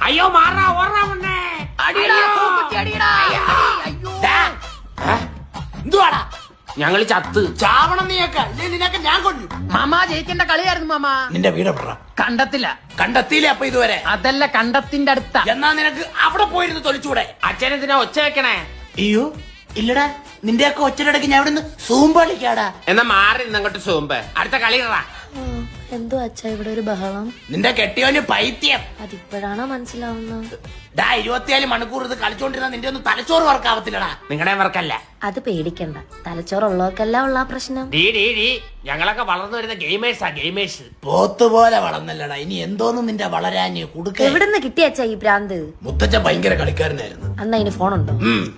അയ്യോ മാറാ ഓർറാ മുന്നേ എന്തുവാടാ ഞങ്ങള് ചത്ത് ചാവണം നീയൊക്കെ നിനക്ക് ഞാൻ കൊല്ലും. മാമാ ജയിക്കേണ്ട കളിയായിരുന്നു മാമാ. നിന്റെ വീട് എവിടാ? കണ്ടത്തില്ല. കണ്ടെത്തിയില്ലേ അപ്പൊ ഇതുവരെ? അതല്ല, കണ്ടത്തിന്റെ അടുത്താ. എന്നാ നിനക്ക് അവിടെ പോയിരുന്നു തൊലിച്ചൂടെ? അച്ഛനെന്തിനാ ഒച്ച വെക്കണേ? അയ്യോ ഇല്ലടാ, നിന്റെയൊക്കെ ഒച്ചടക്ക് ഞാൻ ഇവിടുന്ന് സൂമ്പളിക്കാടാ. എന്നാ മാറി അങ്ങോട്ട് സോമ്പ്. അടുത്ത കളി ഇടറാ. എന്തോ അച്ഛാ ഇവിടെ ഒരു ബഹളം? നിന്റെ കെട്ടിയോന് പൈത്യം. അതിപ്പോഴാണോ മനസ്സിലാവുന്നത്? 24 മണിക്കൂർ ഇത് കളിച്ചോണ്ടിരുന്ന നിന്റെ ഒന്നും തലച്ചോറ് വർക്കാവത്തില്ലടാ. നിങ്ങളുടെ വർക്കല്ല. അത് പേടിക്കണ്ട, തലച്ചോറുള്ളവർക്കല്ല ഉള്ള പ്രശ്നം. ഞങ്ങളൊക്കെ വളർന്നു വരുന്ന ഗെയിമേഴ്സ്. പോത്തുപോലെ വളർന്നല്ലടാ, ഇനി എന്തോന്നും നിന്റെ വളരാന് കൊടുക്ക. എവിടുന്ന് കിട്ടിയ അച്ഛാ ഈ ഭ്രാന്ത്? മുത്തച്ഛൻ ഭയങ്കര കളിക്കാരനായിരുന്നു. അന്ന് അതിന് ഫോണുണ്ടോ?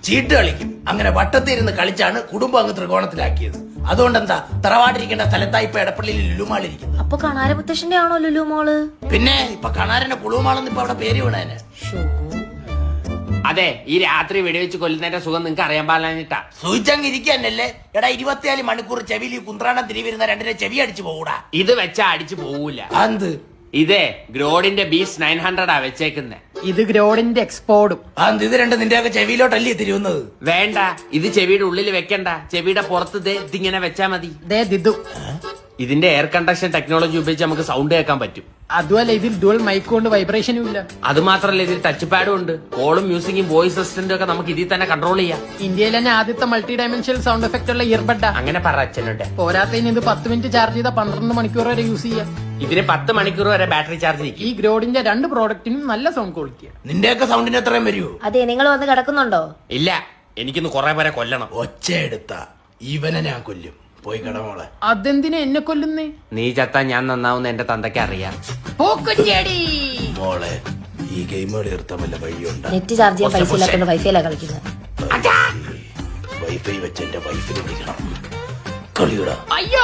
ചീട്ട് കളിക്കും. അങ്ങനെ വട്ടത്തിരുന്ന് കളിച്ചാണ് കുടുംബം അങ്ങ് ത്രികോണത്തിലാക്കിയത്. അതുകൊണ്ടെന്താ തറവാട്ടിരിക്കേണ്ട സ്ഥലത്തായി ഇപ്പൊ എടപ്പള്ളിയിൽ ലുലുമാളിരിക്കുന്നത്. അപ്പൊ കണാര മുത്തശ്ശന്റെ ആണോ ലുലു മോള്? പിന്നെ ഇപ്പൊ കണാരന്റെ കുളുമാളെന്ന് ഇപ്പൊ അവിടെ പേര് വീണേനെ. അതെ, ഈ രാത്രി വെടിവെച്ച് കൊല്ലുന്നതിന്റെ സുഖം നിങ്ങൾക്ക് അറിയാൻ പാടില്ലാഞ്ഞിട്ടാ. സൂചിച്ചങ്ങ് ഇരിക്കന്നല്ലേ എടാ. 24 മണിക്കൂർ ചെവിയിൽ കുന്ത്രാണം തിരിവരുന്ന രണ്ടിനെ ചെവി അടിച്ചു പോകൂടാ. ഇത് വെച്ചാ അടിച്ചു പോവൂല. എന്ത്? ഇതേ ഗ്രോഡിന്റെ ബീസ് 900 വെച്ചേക്കുന്നേ. ഇത് ഗ്രോഡിന്റെ എക്സ്പോർട്ടും. ഇത് രണ്ട് നിന്റെയൊക്കെ ചെവിയിലോട്ടല്ലേ തിരുവുന്നത്? വേണ്ട, ഇത് ചെവിയുടെ ഉള്ളിൽ വെക്കണ്ട, ചെവിയുടെ പുറത്ത് ഇതിങ്ങനെ വെച്ചാ മതി. ഇതിന്റെ എയർ കണ്ടക്ഷൻ ടെക്നോളജി ഉപയോഗിച്ച് നമുക്ക് സൗണ്ട് കേൾക്കാൻ പറ്റും. അതുമല്ല, ഇതിൽ ഡുവൽ മൈക്ക് കൊണ്ട് വൈബ്രേഷനും ഇല്ല. അത് മാത്രല്ല, ഇതിൽ ടച്ച് പാഡും ഉണ്ട്. കോളും മ്യൂസിക്കും വോയിസ് അസിസ്റ്റന്റും ഒക്കെ നമുക്ക് ഇതിൽ തന്നെ കൺട്രോൾ ചെയ്യാം. ഇന്ത്യയിൽ തന്നെ ആദ്യത്തെ മൾട്ടി ഡയമെൻഷണൽ സൗണ്ട് എഫക്ട് ഉള്ള ഇയർബഡാ. അങ്ങനെ പറ അച്ഛനുണ്ട്. പോരാത്തതിന് ഇത് 10 മിനിറ്റ് ചാർജ് ചെയ്താൽ 12 മണിക്കൂർ വരെ യൂസ് ചെയ്യാം. ഇതിന് 10 മണിക്കൂർ വരെ ബാറ്ററി ചാർജ് ചെയ്യും. ഈ ഗ്രോഡിന്റെ 2 പ്രോഡക്റ്റിനും നല്ല സൗണ്ട് ക്വാളിറ്റിയാണ്. നിന്റെയൊക്കെ സൗണ്ടിന് എത്രയും വരുമോ? അതെ, നിങ്ങൾ വന്ന് കിടക്കുന്നുണ്ടോ? ഇല്ല, എനിക്കിന്ന് കുറെ പേരെ കൊല്ലണം. ഒച്ച എടുത്ത ഇവനെ ഞാൻ കൊല്ലും. പോയി കിടമോളെ. അതെന്തിനാ എന്നെ കൊല്ലുന്നേ? നീ ചത്താ ഞാൻ നന്നാവുന്ന എന്റെ തന്തയ്ക്ക് അറിയാം. മോളെ, ഈ ഗെയിമുകൾ നിർത്താൻ വല്ല വഴിയുണ്ട്? നെറ്റ് ചാർജ് ചെയ്യാൻ പൈസ ഇല്ലാത്തത് വൈഫൈയിലാ കളിക്കുന്നത്. വൈഫൈ വെച്ച് എന്റെ വൈഫിനെ വിളിക്കണം. കളിയൂടാ. അയ്യോ